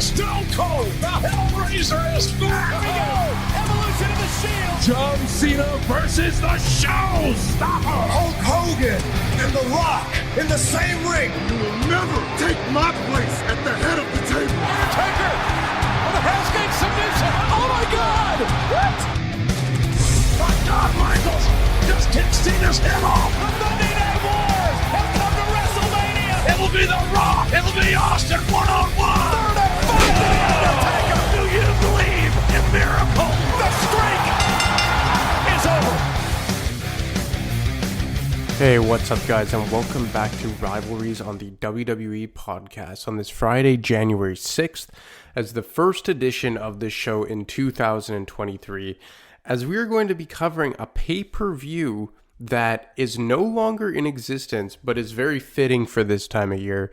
Stone Cold, the Hellraiser is back! Here we go! Evolution of the Shield! John Cena versus the Showstopper! Hulk Hogan and The Rock in the same ring! You will never take my place at the head of the table! Undertaker! On the Hell's Gate submission! Oh my God! What? My God, Michaels! Just kick Cena's head off! The Monday Night Wars have come to WrestleMania! It'll be The Rock! It'll be Austin one-on-one! Third and final, The Undertaker! Do you believe in miracles? The streak is over! Hey, what's up guys, and welcome back to Rivalries on the WWE podcast on this Friday, January 6th, as the first edition of this show in 2023, as we are going to be covering a pay-per-view that is no longer in existence, but is very fitting for this time of year,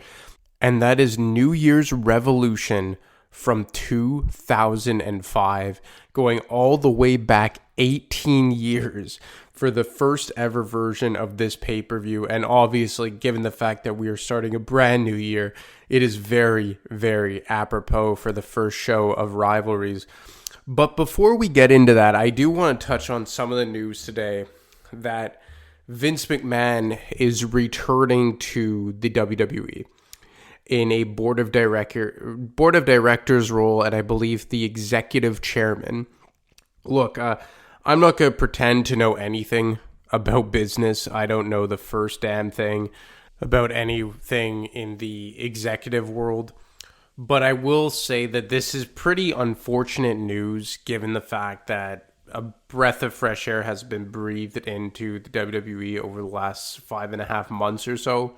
and that is New Year's Revolution from 2005, going all the way back 18 years for the first ever version of this pay-per-view. And obviously, given the fact that we are starting a brand new year, it is very, very apropos for the first show of Rivalries. But before we get into that, I do want to touch on some of the news today that Vince McMahon is returning to the WWE in a board of directors role, and I believe the executive chairman. Look, I'm not going to pretend to know anything about business. I don't know the first damn thing about anything in the executive world. But I will say that this is pretty unfortunate news, given the fact that a breath of fresh air has been breathed into the WWE over the last 5.5 months or so.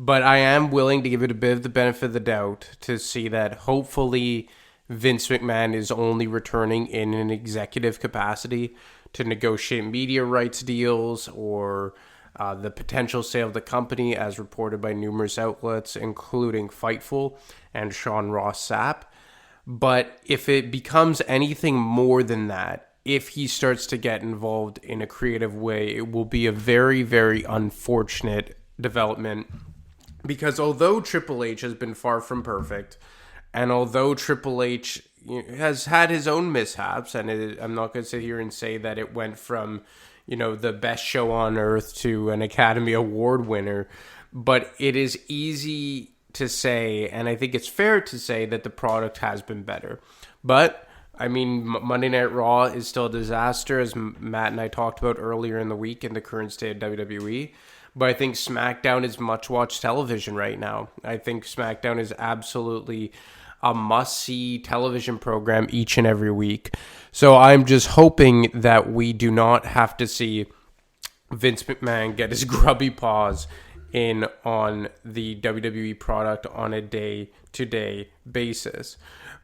But I am willing to give it a bit of the benefit of the doubt to see that hopefully Vince McMahon is only returning in an executive capacity to negotiate media rights deals or the potential sale of the company, as reported by numerous outlets, including Fightful and Sean Ross Sapp. But if it becomes anything more than that, if he starts to get involved in a creative way, it will be a very, very unfortunate development. Because although Triple H has been far from perfect, and although Triple H has had his own mishaps, and I'm not going to sit here and say that it went from, the best show on earth to an Academy Award winner, but it is easy to say, and I think it's fair to say, that the product has been better. But, Monday Night Raw is still a disaster, as Matt and I talked about earlier in the week in the current state of WWE. But I think SmackDown is much-watched television right now. I think SmackDown is absolutely a must-see television program each and every week. So I'm just hoping that we do not have to see Vince McMahon get his grubby paws in on the WWE product on a day-to-day basis.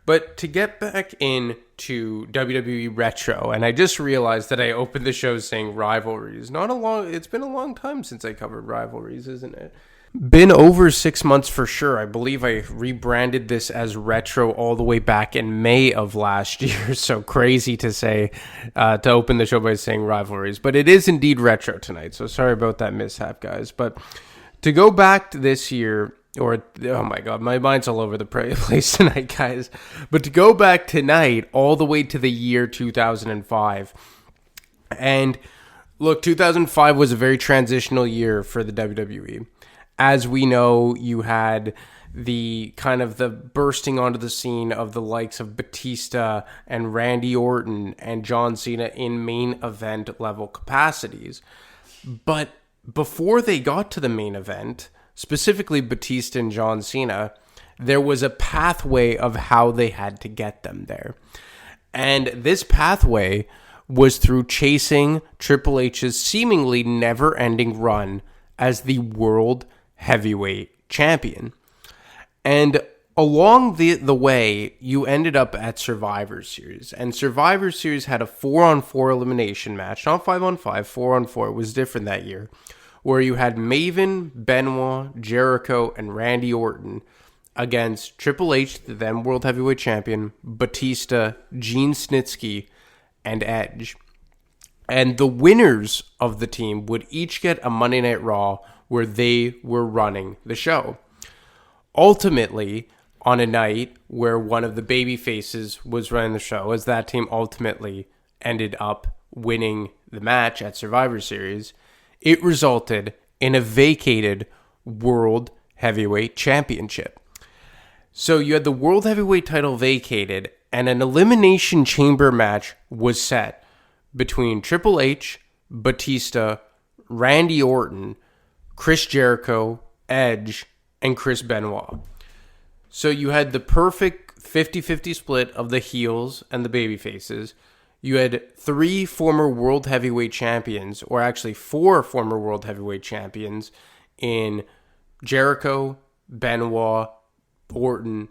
But to get back into WWE Retro, and I just realized that I opened the show saying Rivalries. It's been a long time since I covered Rivalries, isn't it? Been over 6 months for sure. I believe I rebranded this as Retro all the way back in May of last year. So crazy to say, to open the show by saying Rivalries. But it is indeed Retro tonight. So sorry about that mishap, guys. But to go back to this year, oh my God, my mind's all over the place tonight, guys. But to go back tonight all the way to the year 2005. And look, 2005 was a very transitional year for the WWE. As we know, you had the bursting onto the scene of the likes of Batista and Randy Orton and John Cena in main event level capacities. But before they got to the main event, specifically Batista and John Cena, there was a pathway of how they had to get them there. And this pathway was through chasing Triple H's seemingly never-ending run as the World Heavyweight Champion. And along the way, you ended up at Survivor Series. And Survivor Series had a 4-on-4 elimination match, not 5-on-5, 4-on-4. It was different that year, where you had Maven, Benoit, Jericho, and Randy Orton against Triple H, the then World Heavyweight Champion, Batista, Gene Snitsky, and Edge. And the winners of the team would each get a Monday Night Raw where they were running the show. Ultimately, on a night where one of the baby faces was running the show, as that team ultimately ended up winning the match at Survivor Series, it resulted in a vacated World Heavyweight Championship. So you had the World Heavyweight title vacated, and an Elimination Chamber match was set between Triple H, Batista, Randy Orton, Chris Jericho, Edge, and Chris Benoit. So you had the perfect 50-50 split of the heels and the baby faces. You had 3 former World Heavyweight Champions, or actually 4 former World Heavyweight Champions in Jericho, Benoit, Orton,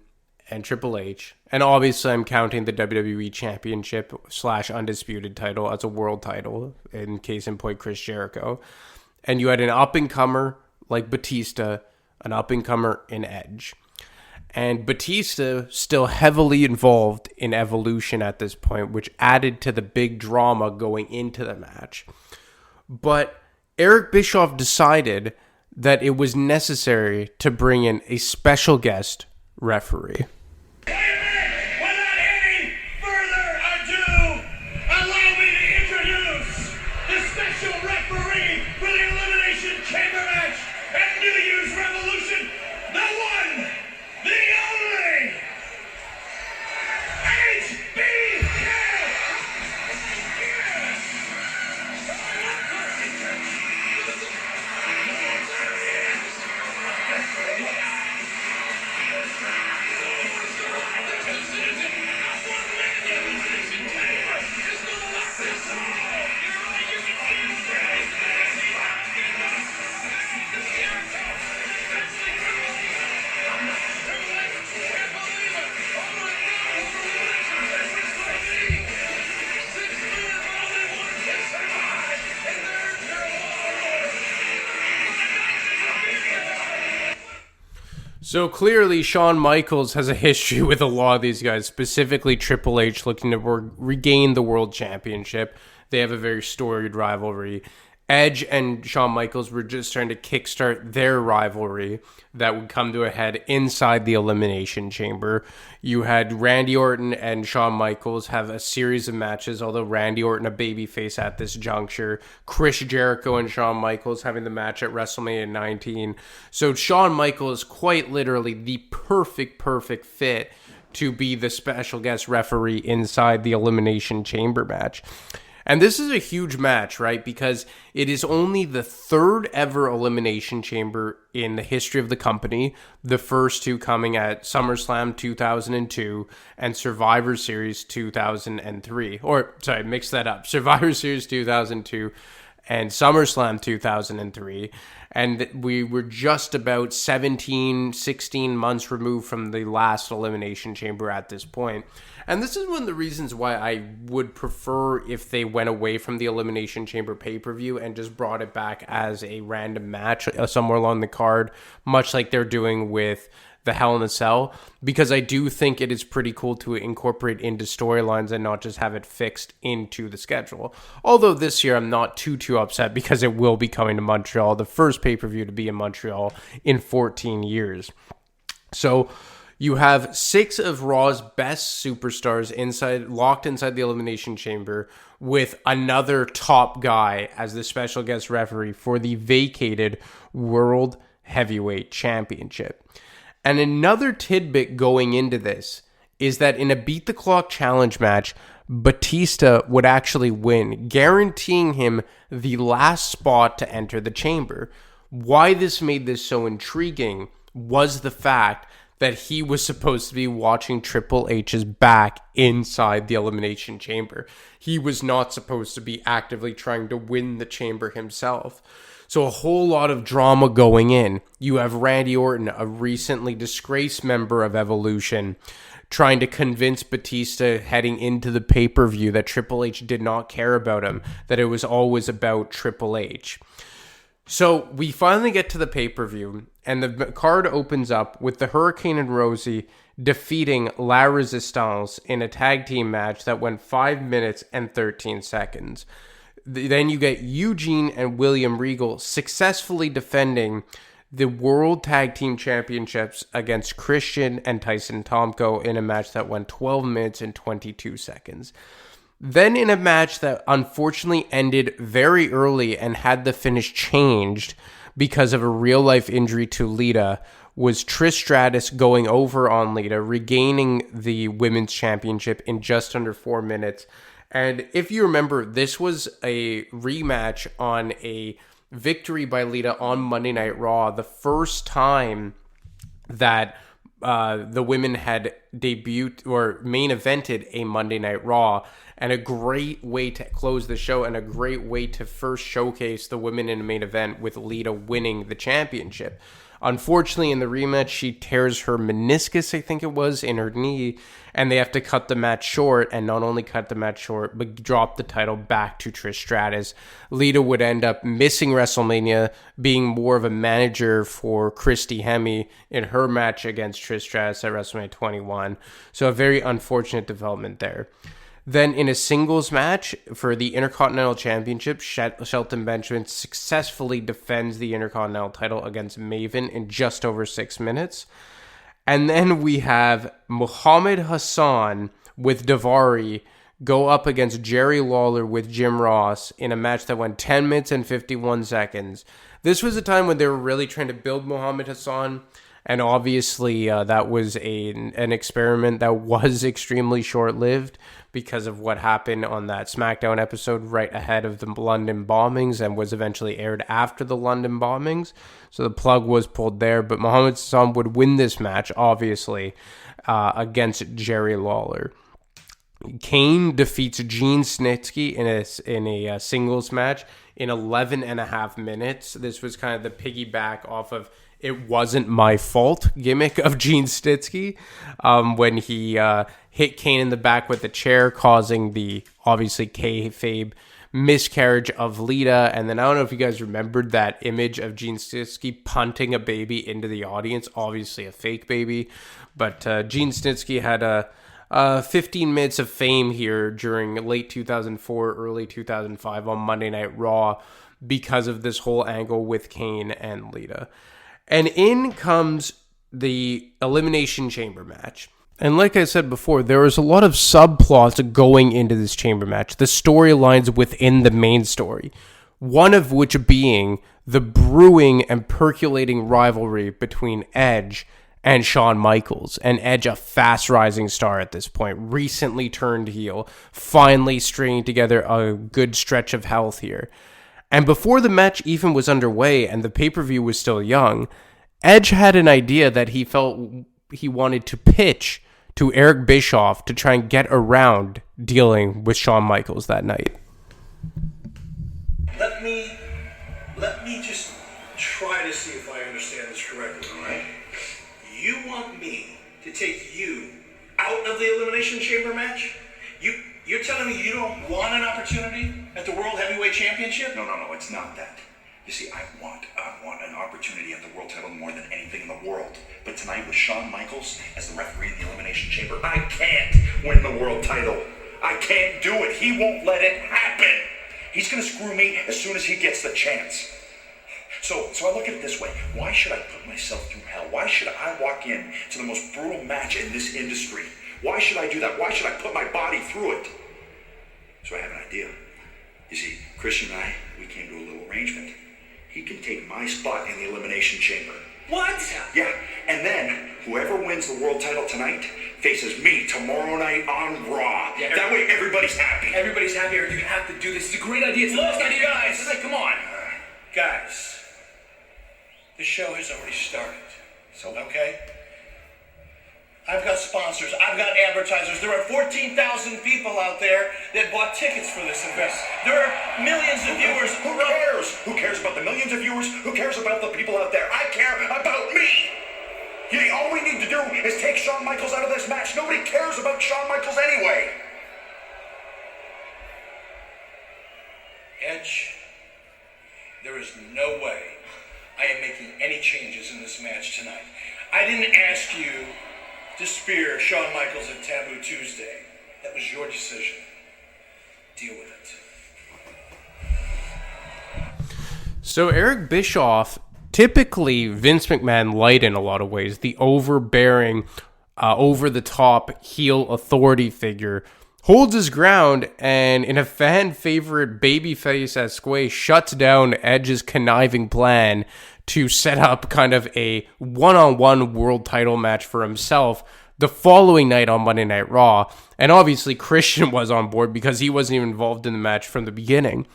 and Triple H. And obviously I'm counting the WWE Championship / Undisputed title as a world title, in case in point Chris Jericho. And you had an up-and-comer like Batista, an up-and-comer in Edge. And Batista still heavily involved in Evolution at this point, which added to the big drama going into the match. But Eric Bischoff decided that it was necessary to bring in a special guest referee. Without any further ado, allow me to introduce the special referee for the Elimination Chamber match at New Year's Revolution, the one, the only, So clearly, Shawn Michaels has a history with a lot of these guys, specifically Triple H looking to regain the World Championship. They have a very storied rivalry. Edge and Shawn Michaels were just trying to kickstart their rivalry that would come to a head inside the Elimination Chamber. You had Randy Orton and Shawn Michaels have a series of matches, although Randy Orton a babyface at this juncture. Chris Jericho and Shawn Michaels having the match at WrestleMania 19. So Shawn Michaels quite literally the perfect fit to be the special guest referee inside the Elimination Chamber match. And this is a huge match, right? Because it is only the 3rd ever Elimination Chamber in the history of the company. The first 2 coming at SummerSlam 2002 and Survivor Series 2003. Mix that up. Survivor Series 2002 and SummerSlam 2003. And we were just about 16 months removed from the last Elimination Chamber at this point. And this is one of the reasons why I would prefer if they went away from the Elimination Chamber pay-per-view and just brought it back as a random match somewhere along the card, much like they're doing with the Hell in a Cell, because I do think it is pretty cool to incorporate into storylines and not just have it fixed into the schedule. Although this year I'm not too upset because it will be coming to Montreal, the first pay-per-view to be in Montreal in 14 years. So you have 6 of Raw's best superstars locked inside the Elimination Chamber with another top guy as the special guest referee for the vacated World Heavyweight Championship. And another tidbit going into this is that in a Beat the Clock challenge match, Batista would actually win, guaranteeing him the last spot to enter the chamber. Why this made this so intriguing was the fact that he was supposed to be watching Triple H's back inside the Elimination Chamber. He was not supposed to be actively trying to win the chamber himself. So a whole lot of drama going in. You have Randy Orton, a recently disgraced member of Evolution, trying to convince Batista heading into the pay-per-view that Triple H did not care about him, that it was always about Triple H. So we finally get to the pay-per-view, and the card opens up with the Hurricane and Rosie defeating La Resistance in a tag team match that went 5 minutes and 13 seconds. Then you get Eugene and William Regal successfully defending the World Tag Team Championships against Christian and Tyson Tomko in a match that went 12 minutes and 22 seconds. Then in a match that unfortunately ended very early and had the finish changed because of a real-life injury to Lita, was Trish Stratus going over on Lita, regaining the Women's Championship in just under 4 minutes. And if you remember, this was a rematch on a victory by Lita on Monday Night Raw, the first time that the women had debuted or main evented a Monday Night Raw, and a great way to close the show and a great way to first showcase the women in a main event with Lita winning the championship. Unfortunately, in the rematch, she tears her meniscus, I think it was, in her knee, and they have to cut the match short, and not only cut the match short, but drop the title back to Trish Stratus. Lita would end up missing WrestleMania, being more of a manager for Christy Hemme in her match against Trish Stratus at WrestleMania 21. So a very unfortunate development there. Then in a singles match for the Intercontinental Championship, Shelton Benjamin successfully defends the Intercontinental title against Maven in just over 6 minutes. And then we have Muhammad Hassan with Daivari go up against Jerry Lawler with Jim Ross in a match that went 10 minutes and 51 seconds. This was a time when they were really trying to build Muhammad Hassan. And obviously, that was an experiment that was extremely short-lived because of what happened on that SmackDown episode right ahead of the London bombings and was eventually aired after the London bombings. So the plug was pulled there. But Muhammad Hassan would win this match, obviously, against Jerry Lawler. Kane defeats Gene Snitsky in a singles match in 11 and a half minutes. This was kind of the piggyback off of "It Wasn't My Fault" gimmick of Gene Snitsky when he hit Kane in the back with a chair, causing the obviously kayfabe miscarriage of Lita. And then I don't know if you guys remembered that image of Gene Snitsky punting a baby into the audience, obviously a fake baby. But Gene Snitsky had a 15 minutes of fame here during late 2004, early 2005 on Monday Night Raw because of this whole angle with Kane and Lita. And in comes the Elimination Chamber match. And like I said before, there was a lot of subplots going into this chamber match, the storylines within the main story, one of which being the brewing and percolating rivalry between Edge and Shawn Michaels. And Edge, a fast-rising star at this point, recently turned heel, finally stringing together a good stretch of health here. And before the match even was underway and the pay-per-view was still young, Edge had an idea that he felt he wanted to pitch to Eric Bischoff to try and get around dealing with Shawn Michaels that night. Let me just try to see if I understand this correctly, all right? You want me to take you out of the Elimination Chamber match? You're telling me you don't want an opportunity at the World Heavyweight Championship? No, it's not that. You see, I want an opportunity at the world title more than anything in the world. But tonight with Shawn Michaels as the referee in the Elimination Chamber, I can't win the world title. I can't do it. He won't let it happen. He's going to screw me as soon as he gets the chance. So I look at it this way. Why should I put myself through hell? Why should I walk in to the most brutal match in this industry? Why should I do that? Why should I put my body through it? So I have an idea. You see, Christian and I, we came to a little arrangement. He can take my spot in the Elimination Chamber. What? Yeah, and then whoever wins the world title tonight faces me tomorrow night on Raw. Yeah, that way everybody's happy. Everybody's happy, or you have to do this. It's a great idea. It's the best idea. Guys, come on. Guys, the show has already started. So, okay? I've got sponsors. I've got advertisers. There are 14,000 people out there that bought tickets for this event. There are millions of viewers. Who cares? Who cares about the millions of viewers? Who cares about the people out there? I care about me. All we need to do is take Shawn Michaels out of this match. Nobody cares about Shawn Michaels anyway. Edge, there is no way I am making any changes in this match tonight. I didn't ask you to spear Shawn Michaels at Taboo Tuesday. That was your decision. Deal with it. So Eric Bischoff typically Vince McMahon light in a lot of ways, the overbearing, over-the-top heel authority figure, holds his ground, and in a fan-favorite babyface-esque way, shuts down Edge's conniving plan to set up kind of a one-on-one world title match for himself the following night on Monday Night Raw. And obviously Christian was on board because he wasn't even involved in the match from the beginning.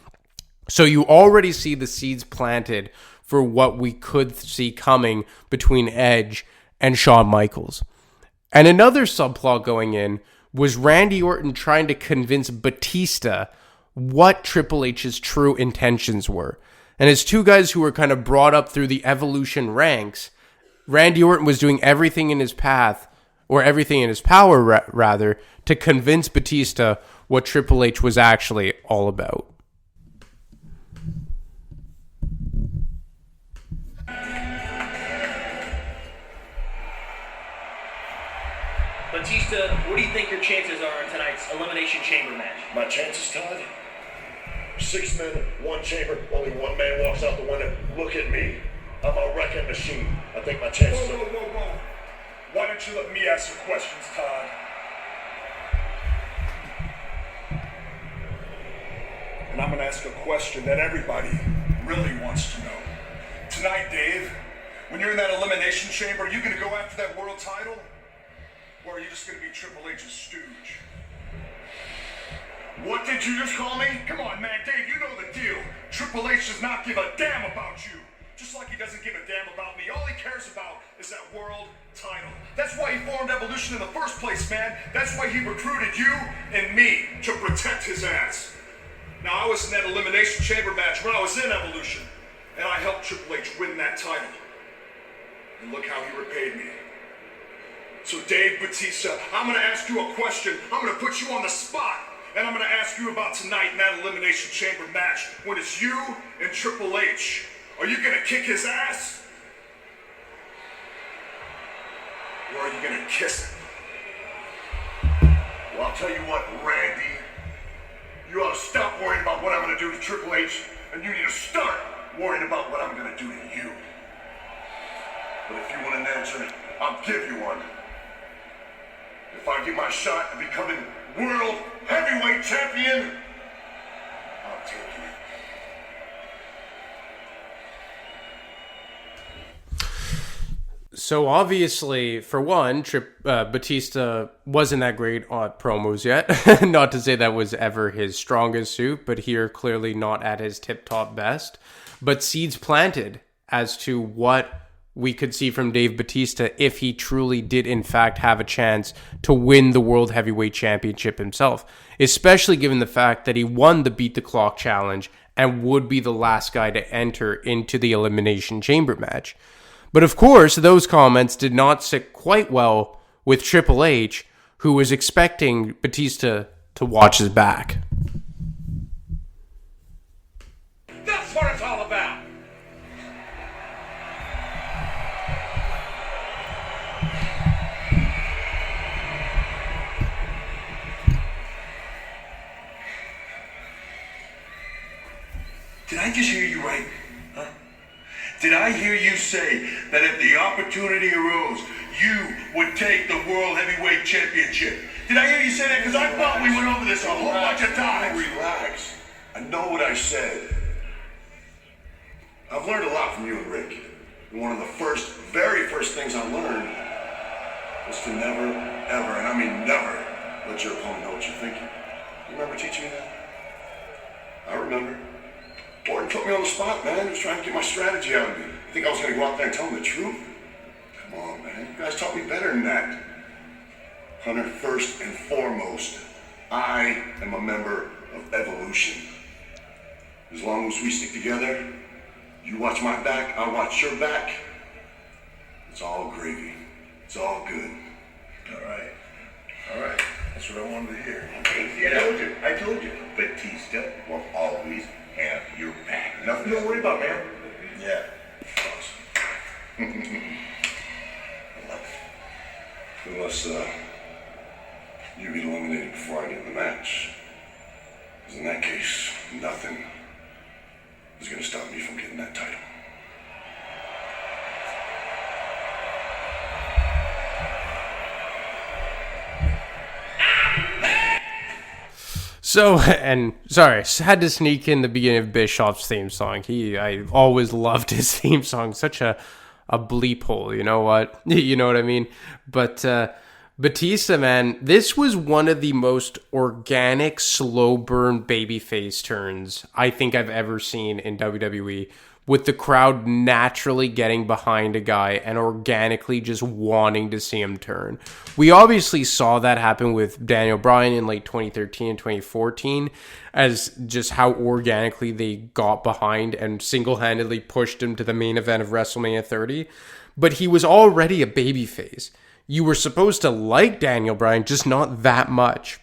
So you already see the seeds planted for what we could see coming between Edge and Shawn Michaels. And another subplot going in was Randy Orton trying to convince Batista what Triple H's true intentions were. And as two guys who were kind of brought up through the Evolution ranks, Randy Orton was doing everything in his path, or everything in his power, rather, to convince Batista what Triple H was actually all about. Batista, what do you think your chances are in tonight's Elimination Chamber match? My chances, Todd? 6 men, 1 chamber, only 1 man walks out the window. Look at me. I'm a wrecking machine. I think my chances are... Whoa. Why don't you let me ask some questions, Todd? And I'm going to ask a question that everybody really wants to know. Tonight, Dave, when you're in that Elimination Chamber, are you going to go after that world title? Or are you just going to be Triple H's stooge? What did you just call me? Come on, man, Dave, you know the deal. Triple H does not give a damn about you. Just like he doesn't give a damn about me. All he cares about is that world title. That's why he formed Evolution in the first place, man. That's why he recruited you and me to protect his ass. Now, I was in that Elimination Chamber match when I was in Evolution, and I helped Triple H win that title. And look how he repaid me. So, Dave Batista, I'm going to ask you a question. I'm going to put you on the spot. And I'm going to ask you about tonight in that Elimination Chamber match when it's you and Triple H. Are you going to kick his ass? Or are you going to kiss him? Well, I'll tell you what, Randy. You ought to stop worrying about what I'm going to do to Triple H, and you need to start worrying about what I'm going to do to you. But if you want an answer, I'll give you one. If I get my shot at becoming World Heavyweight Champion, I'll take it. So obviously, for one, Batista wasn't that great on promos yet. Not to say that was ever his strongest suit, but here clearly not at his tip-top best. But seeds planted as to what we could see from Dave Batista if he truly did in fact have a chance to win the World Heavyweight Championship himself, especially given the fact that he won the Beat the Clock challenge and would be the last guy to enter into the Elimination Chamber match. But of course, those comments did not sit quite well with Triple H, who was expecting Batista to watch his back. That's what it's all about. Did I just hear you right? Huh? Did I hear you say that if the opportunity arose, you would take the World Heavyweight Championship? Did I hear you say that? Because I thought we went over this a whole bunch of times. Relax. I know what I said. I've learned a lot from you and Rick. And one of the very first things I learned was to never, ever, and I mean never, let your opponent know what you're thinking. You remember teaching me that? I remember. Orton put me on the spot, man. He was trying to get my strategy out of me. You think I was going to go out there and tell him the truth? Come on, man. You guys taught me better than that. Hunter, first and foremost, I am a member of Evolution. As long as we stick together, you watch my back, I watch your back. It's all gravy. It's all good. All right. That's what I wanted to hear. I told you. Batista will always have your back. Nothing to worry about, man. Yeah. I love it. Unless, you get eliminated before I get in the match. Because in that case, nothing is going to stop me from getting that title. So, and sorry, had to sneak in the beginning of Bischoff's theme song. I always loved his theme song. Such a bleep hole, you know what? You know what I mean? But Batista, man, this was one of the most organic, slow burn babyface turns I think I've ever seen in WWE, with the crowd naturally getting behind a guy and organically just wanting to see him turn. We obviously saw that happen with Daniel Bryan in late 2013 and 2014, as just how organically they got behind and single-handedly pushed him to the main event of WrestleMania 30. But he was already a babyface. You were supposed to like Daniel Bryan, just not that much.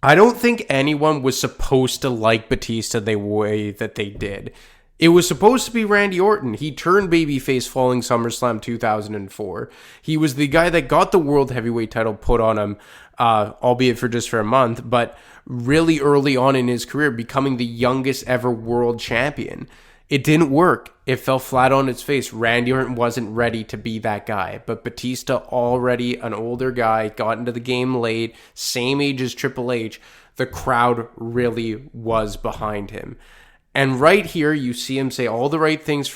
I don't think anyone was supposed to like Batista the way that they did. It was supposed to be Randy Orton. He turned babyface following SummerSlam 2004. He was the guy that got the World Heavyweight title put on him, albeit for a month, but really early on in his career, becoming the youngest ever world champion. It didn't work. It fell flat on its face. Randy Orton wasn't ready to be that guy. But Batista, already an older guy, got into the game late, same age as Triple H. The crowd really was behind him. And right here, you see him say all the right things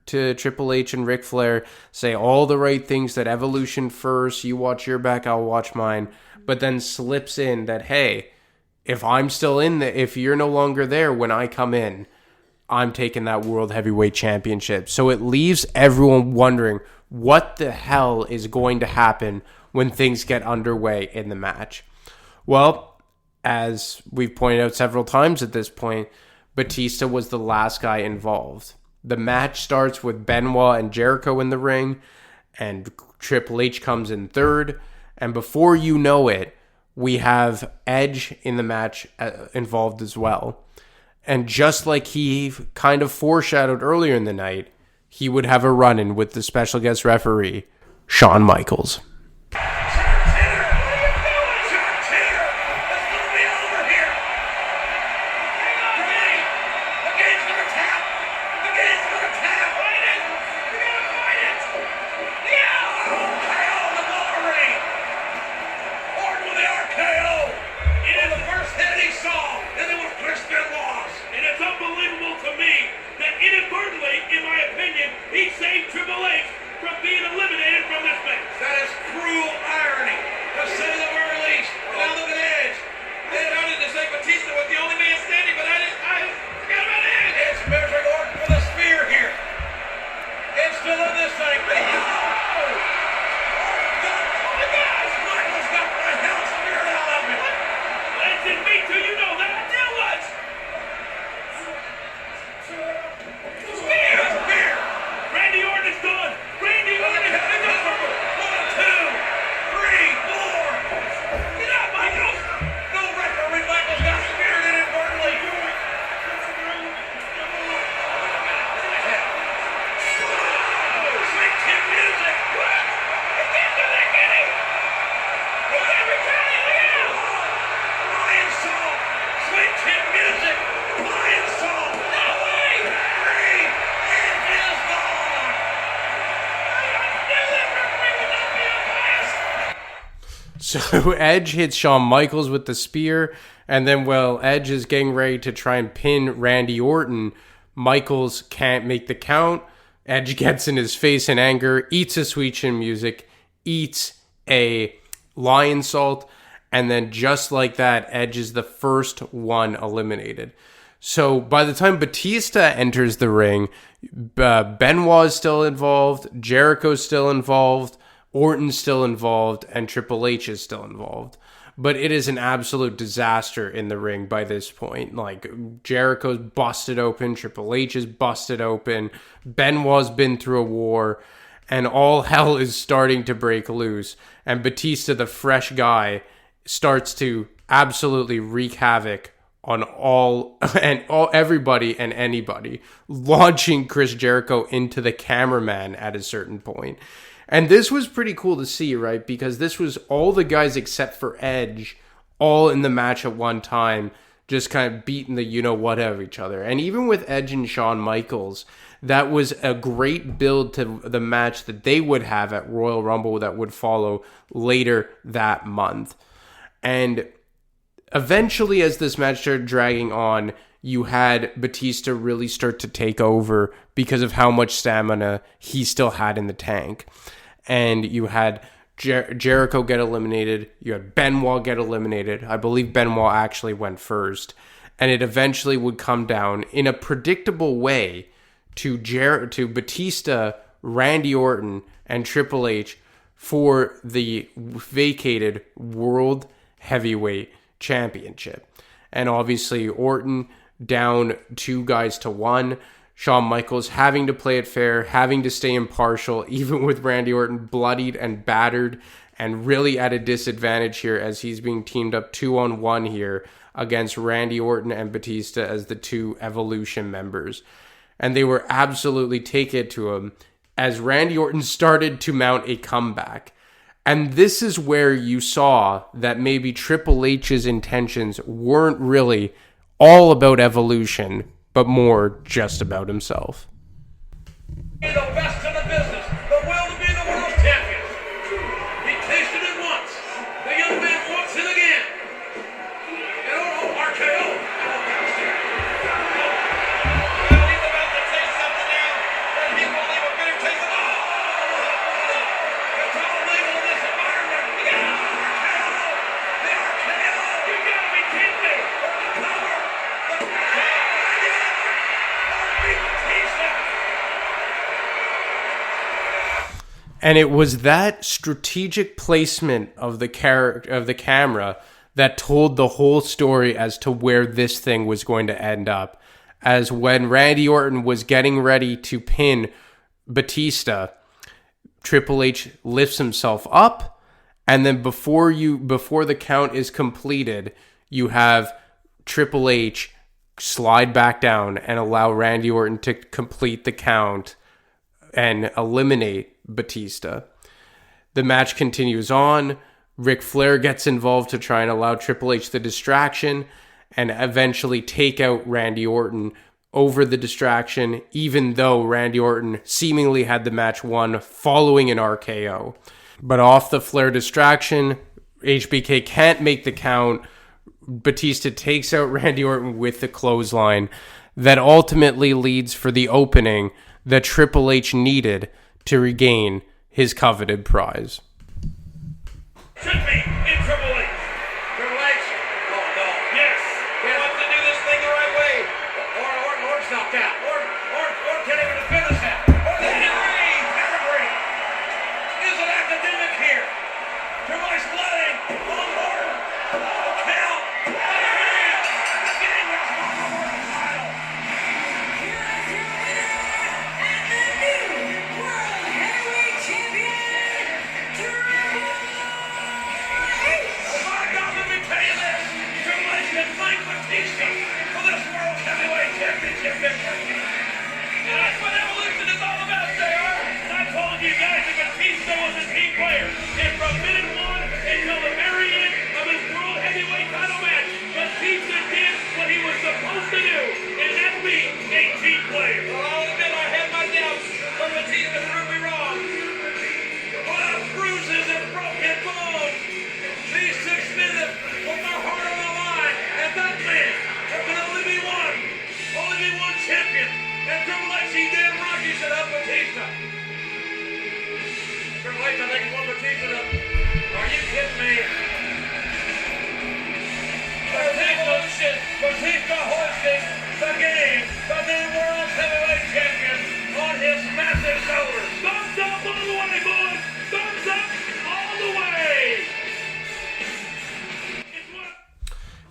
to Triple H and Ric Flair, say all the right things, that Evolution first, you watch your back, I'll watch mine, but then slips in that, hey, if I'm still in there, if you're no longer there when I come in, I'm taking that World Heavyweight Championship. So it leaves everyone wondering what the hell is going to happen when things get underway in the match. Well, as we've pointed out several times at this point, Batista was the last guy involved. The match starts with Benoit and Jericho in the ring, and Triple H comes in third. And before you know it, we have Edge in the match involved as well. And just like he kind of foreshadowed earlier in the night, he would have a run-in with the special guest referee, Shawn Michaels. So Edge hits Shawn Michaels with the spear, and then while Edge is getting ready to try and pin Randy Orton, Michaels can't make the count. Edge gets in his face in anger, eats a Sweet Chin Music, eats a lion salt, and then just like that, Edge is the first one eliminated. So by the time Batista enters the ring, Benoit is still involved, Jericho's still involved, Orton's still involved, and Triple H is still involved. But it is an absolute disaster in the ring by this point. Like, Jericho's busted open, Triple H is busted open, Benoit's been through a war, and all hell is starting to break loose. And Batista, the fresh guy, starts to absolutely wreak havoc on everybody and anybody, launching Chris Jericho into the cameraman at a certain point. And this was pretty cool to see, right? Because this was all the guys except for Edge, all in the match at one time, just kind of beating the you-know-what out of each other. And even with Edge and Shawn Michaels, that was a great build to the match that they would have at Royal Rumble that would follow later that month. And eventually, as this match started dragging on, you had Batista really start to take over because of how much stamina he still had in the tank. And you had Jericho get eliminated. You had Benoit get eliminated. I believe Benoit actually went first. And it eventually would come down in a predictable way to Batista, Randy Orton, and Triple H for the vacated World Heavyweight Championship. And obviously Orton down 2 guys to 1. Shawn Michaels having to play it fair, having to stay impartial, even with Randy Orton bloodied and battered and really at a disadvantage here as he's being teamed up 2-on-1 here against Randy Orton and Batista as the 2 Evolution members. And they were absolutely taking it to him as Randy Orton started to mount a comeback. And this is where you saw that maybe Triple H's intentions weren't really all about Evolution, but more just about himself. Be the best in the business, the will to be the world champion. He tasted it once. The young man wants it again. RKO. Well, he's about to taste something now that he won't even better taste it. It's all legal in this environment. The RKO. You gotta be kidding me. The power. And it was that strategic placement of the camera that told the whole story as to where this thing was going to end up. As when Randy Orton was getting ready to pin Batista, Triple H lifts himself up, and then before the count is completed, you have Triple H slide back down and allow Randy Orton to complete the count and eliminate Batista. The match continues on. Ric Flair gets involved to try and allow Triple H the distraction and eventually take out Randy Orton over the distraction, even though Randy Orton seemingly had the match won following an RKO. But off the Flair distraction, HBK can't make the count. Batista takes out Randy Orton with the clothesline that ultimately leads for the opening that Triple H needed to regain his coveted prize. Should be in Triple H. Triple H. Oh, no. Yes. He wants to do this thing the right way. Orton's knocked out. Orton can't even defend us now. Orton evergreen. Is an academic here. Triple H blooding. On Orton. Count. The game is on the world title. Here is your winner and the new World Heavyweight Champion, Triple H. My God, let me tell you this. Triple H can thank Batista for this World Heavyweight Championship victory. And that's what Evolution is all about, JR. And I told you guys that Batista was a team player. And from minute 1 until the very end of his World Heavyweight title match, Batista did what he was supposed to do. And that being a team player. Well, I'll admit I had my doubts, but Batista proved me wrong. What a bruises and broken bones. These 6 minutes put their heart on the line, and that man, there can only be one champion. And Triple H, he damn right, he should have Batista. Triple H, I think he won Batista up. Are you kidding me? Batista hoisting the game, the new World Heavyweight Champion on his massive shoulders. Thumbs up all the way, boys! Thumbs up all the way!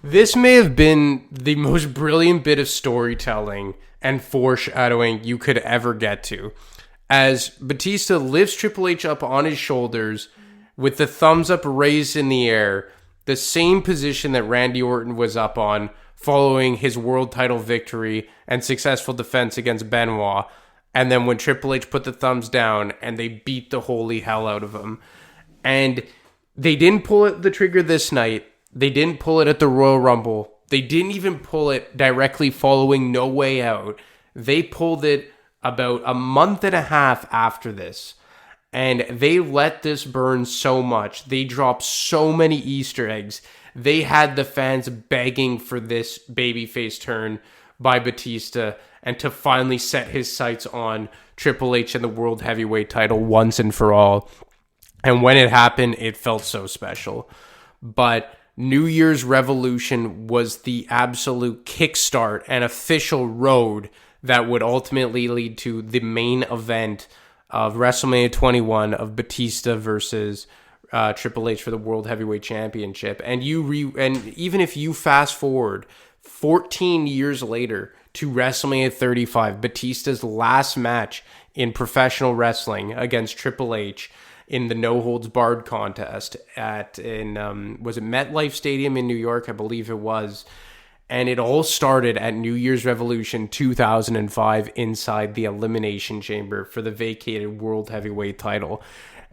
This may have been the most brilliant bit of storytelling and foreshadowing you could ever get to, as Batista lifts Triple H up on his shoulders with the thumbs up raised in the air, the same position that Randy Orton was up on following his world title victory and successful defense against Benoit. And then when Triple H put the thumbs down and they beat the holy hell out of him. And they didn't pull the trigger this night. They didn't pull it at the Royal Rumble. They didn't even pull it directly following No Way Out. They pulled it about a month and a half after this. And they let this burn so much. They dropped so many Easter eggs they had the fans begging for this babyface turn by Batista and to finally set his sights on Triple H and the World Heavyweight title once and for all. And when it happened, it felt so special. But New Year's Revolution was the absolute kickstart and official road that would ultimately lead to the main event of WrestleMania 21 of Batista versus Triple H for the World Heavyweight Championship. And even if you fast forward 14 years later to WrestleMania 35, Batista's last match in professional wrestling against Triple H in the No Holds Barred contest was it MetLife Stadium in New York? I believe it was. And it all started at New Year's Revolution 2005 inside the Elimination Chamber for the vacated World Heavyweight title.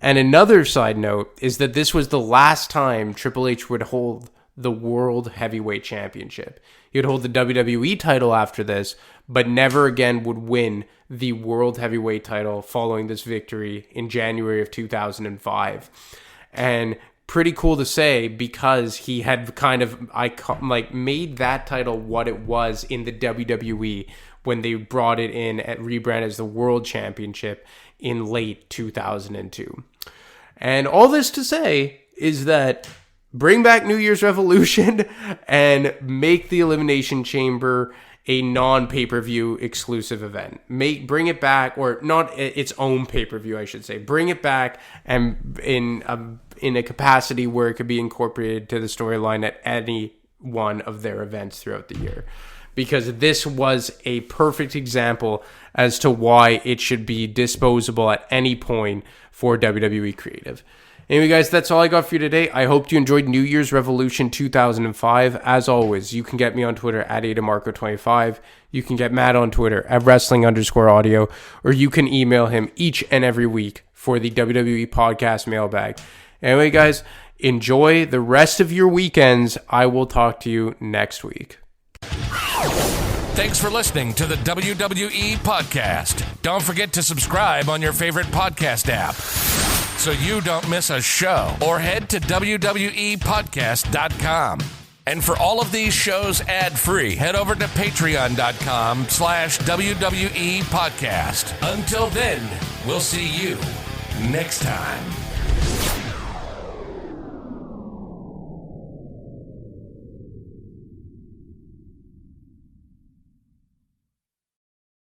And another side note is that this was the last time Triple H would hold the World Heavyweight Championship. He would hold the WWE title after this, but never again would win the World Heavyweight title following this victory in January of 2005. And pretty cool to say, because he had kind of made that title what it was in the WWE when they brought it in at rebrand as the World Championship in late 2002. And all this to say is that bring back New Year's Revolution and make the Elimination Chamber a non-pay-per-view exclusive event. Bring it back, or not its own pay-per-view, I should say. Bring it back and in a capacity where it could be incorporated to the storyline at any one of their events throughout the year. Because this was a perfect example as to why it should be disposable at any point for WWE Creative. Anyway, guys, that's all I got for you today. I hope you enjoyed New Year's Revolution 2005. As always, you can get me on Twitter at AdaMarco25. You can get Matt on Twitter at Wrestling_audio, or you can email him each and every week for the WWE Podcast mailbag. Anyway, guys, enjoy the rest of your weekends. I will talk to you next week. Thanks for listening to the WWE Podcast. Don't forget to subscribe on your favorite podcast app so you don't miss a show, or head to WWEpodcast.com. And for all of these shows ad-free, head over to patreon.com/WWE Podcast. Until then, we'll see you next time.